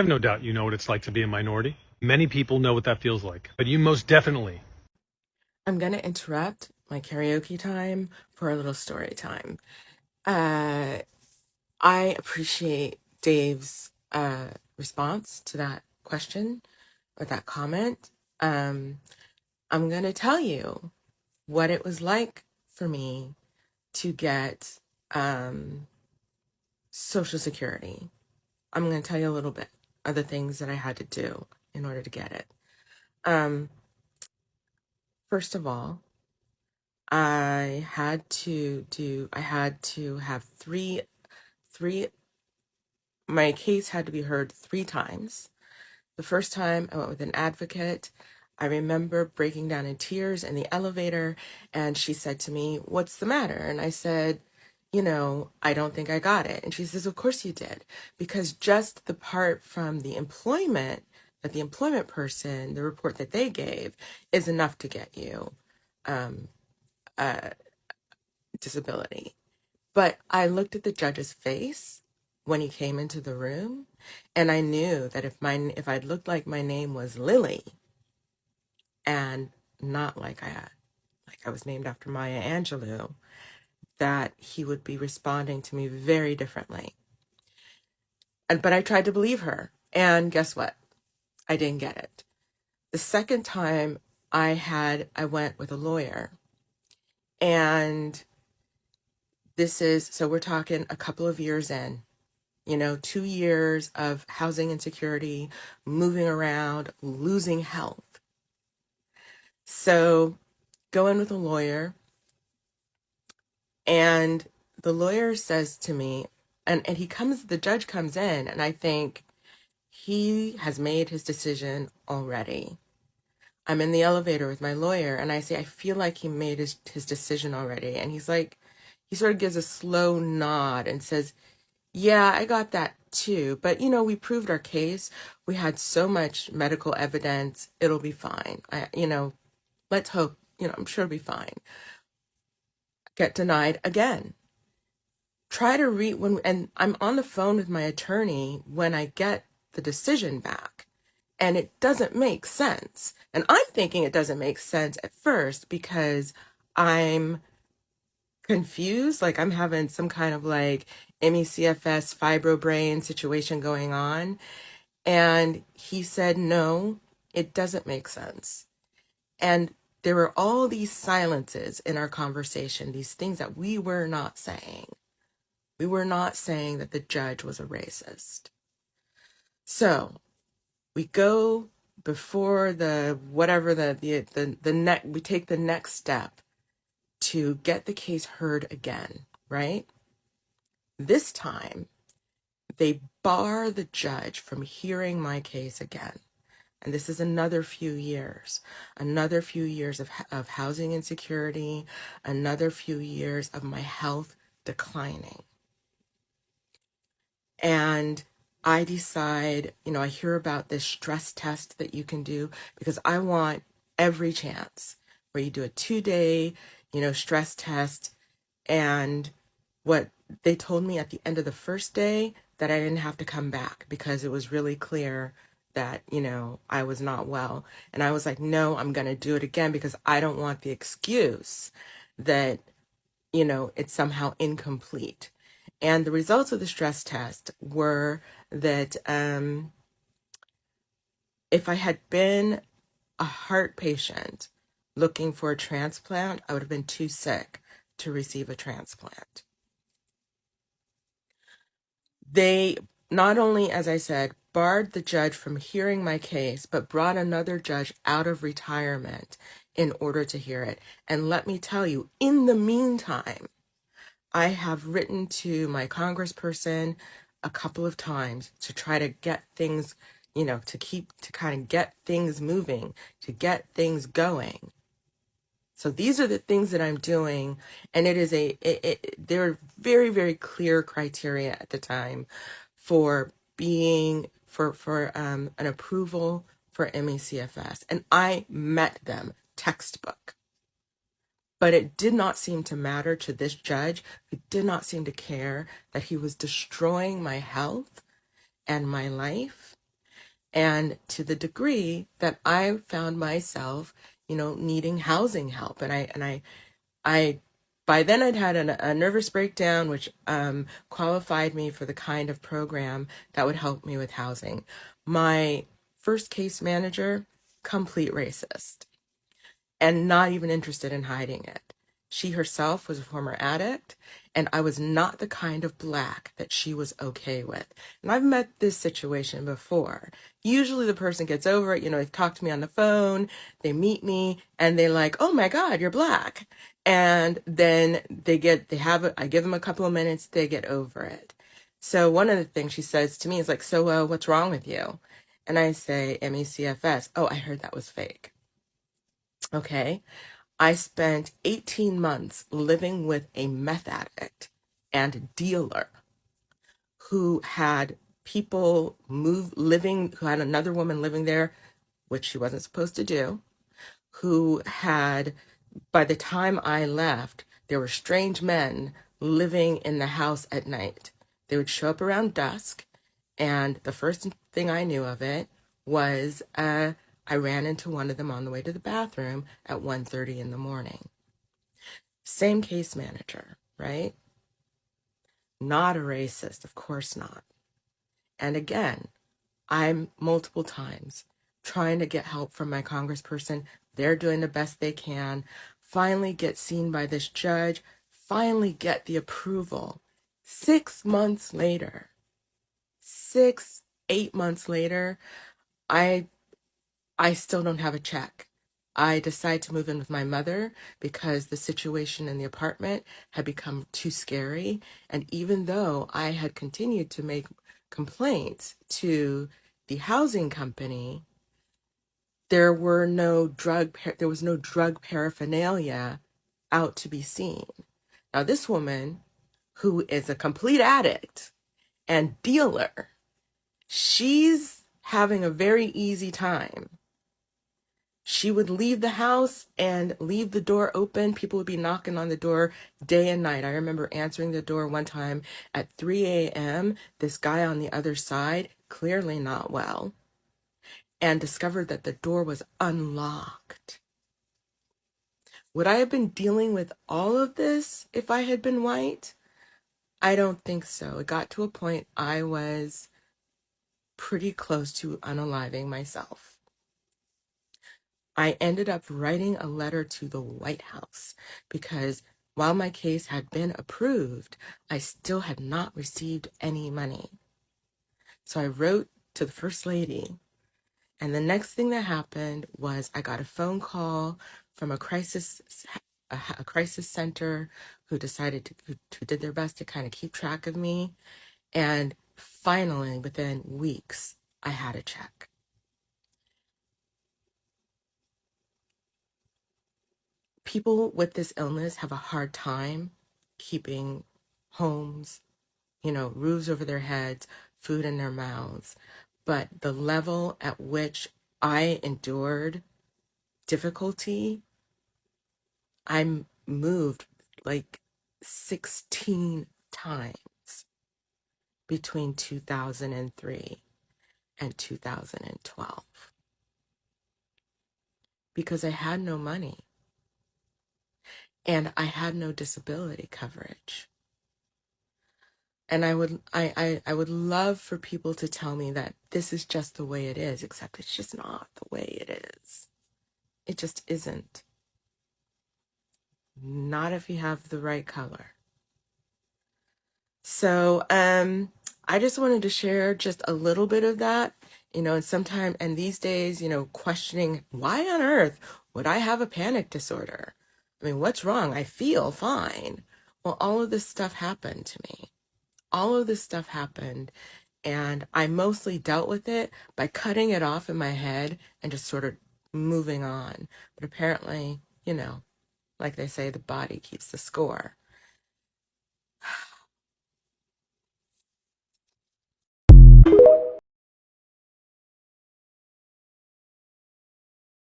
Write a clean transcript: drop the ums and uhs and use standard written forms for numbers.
I have no doubt you know what it's like to be a minority. Many people know what that feels like, but you most definitely. I'm going to interrupt my karaoke time for a little story time. Uh, I appreciate Dave's response to that question or that comment. Um, I'm going to tell you what it was like for me to get Social Security. I'm going to tell you a little bit of the things that I had to do in order to get it. First of all, I had to have three, my case had to be heard 3 times. The first time I went with an advocate. I remember breaking down in tears in the elevator, and she said to me, "What's the matter?" And I said, "I don't think I got it." And she says, "Of course you did, because just the part from the employment, that the employment person, the report that they gave, is enough to get you disability." But I looked at the judge's face when he came into the room, and I knew that if I'd looked like my name was Lily and not like I was named after Maya Angelou, that he would be responding to me very differently. But I tried to believe her, and guess what? I didn't get it. The second time I went with a lawyer, and so we're talking a couple of years in. 2 years of housing insecurity, moving around, losing health. So go in with a lawyer, and the lawyer says to me, and the judge comes in, and I think he has made his decision already. I'm in the elevator with my lawyer, and I say, "I feel like he made his decision already." And he's like, he sort of gives a slow nod and says, "Yeah, I got that too. But, we proved our case. We had so much medical evidence. It'll be fine. Let's hope, I'm sure it'll be fine." Get denied again. Try to read and I'm on the phone with my attorney when I get the decision back, and it doesn't make sense. And I'm thinking it doesn't make sense at first because I'm confused, like I'm having some kind of like ME/CFS fibrobrain situation going on. And he said, "No, it doesn't make sense." And there were all these silences in our conversation, these things that we were not saying. We were not saying that the judge was a racist. So we go before we take the next step to get the case heard again, right? This time, they bar the judge from hearing my case again. And this is another few years of housing insecurity, another few years of my health declining. And I decide, I hear about this stress test that you can do because I want every chance where you do a 2-day, stress test. And what they told me at the end of the first day, that I didn't have to come back because it was really clear that, I was not well. And I was like, no, I'm going to do it again because I don't want the excuse that, it's somehow incomplete. And the results of the stress test were that if I had been a heart patient looking for a transplant, I would have been too sick to receive a transplant. They not only, as I said, barred the judge from hearing my case, but brought another judge out of retirement in order to hear it. And let me tell you, in the meantime, I have written to my congressperson a couple of times to try to get things, to kind of get things moving, to get things going. So these are the things that I'm doing, and there are very, very clear criteria at the time for an approval for ME/CFS, and I met them textbook. But it did not seem to matter to this judge, who did not seem to care that he was destroying my health and my life And to the degree that I found myself, needing housing help. I by then I'd had a nervous breakdown, which qualified me for the kind of program that would help me with housing. My first case manager, complete racist and not even interested in hiding it. She herself was a former addict, and I was not the kind of black that she was okay with. And I've met this situation before. Usually the person gets over it, they've talked to me on the phone, they meet me, and they're like, oh my God, you're black. And then I give them a couple of minutes, they get over it. So one of the things she says to me is like, so what's wrong with you? And I say, CFS. Oh, I heard that was fake. Okay. I spent 18 months living with a meth addict and dealer who had who had another woman living there, which she wasn't supposed to do, who had, by the time I left, there were strange men living in the house at night. They would show up around dusk, and the first thing I knew of it was I ran into one of them on the way to the bathroom at 1:30 in the morning. Same case manager, right? Not a racist, of course not. And again, I'm multiple times trying to get help from my congressperson. They're doing the best they can. Finally get seen by this judge. Finally get the approval. 6 months later, 8 months later, I still don't have a check. I decided to move in with my mother because the situation in the apartment had become too scary. And even though I had continued to make complaints to the housing company, there was no drug paraphernalia out to be seen. Now, this woman, who is a complete addict and dealer, she's having a very easy time. She would leave the house and leave the door open. People would be knocking on the door day and night. I remember answering the door one time at 3 a.m. This guy on the other side, clearly not well, and discovered that the door was unlocked. Would I have been dealing with all of this if I had been white? I don't think so. It got to a point I was pretty close to unaliving myself. I ended up writing a letter to the White House because while my case had been approved, I still had not received any money. So I wrote to the First Lady, and the next thing that happened was I got a phone call from a crisis center who did their best to kind of keep track of me. And finally, within weeks, I had a check. People with this illness have a hard time keeping homes, roofs over their heads, food in their mouths. But the level at which I endured difficulty, I moved like 16 times between 2003 and 2012 because I had no money and I had no disability coverage. And I would love for people to tell me that this is just the way it is, except it's just not the way it is. It just isn't. Not if you have the right color. So I just wanted to share just a little bit of that, and these days, questioning why on earth would I have a panic disorder? I mean, what's wrong? I feel fine. Well, all of this stuff happened to me. All of this stuff happened, and I mostly dealt with it by cutting it off in my head and just sort of moving on. But apparently, like they say, the body keeps the score.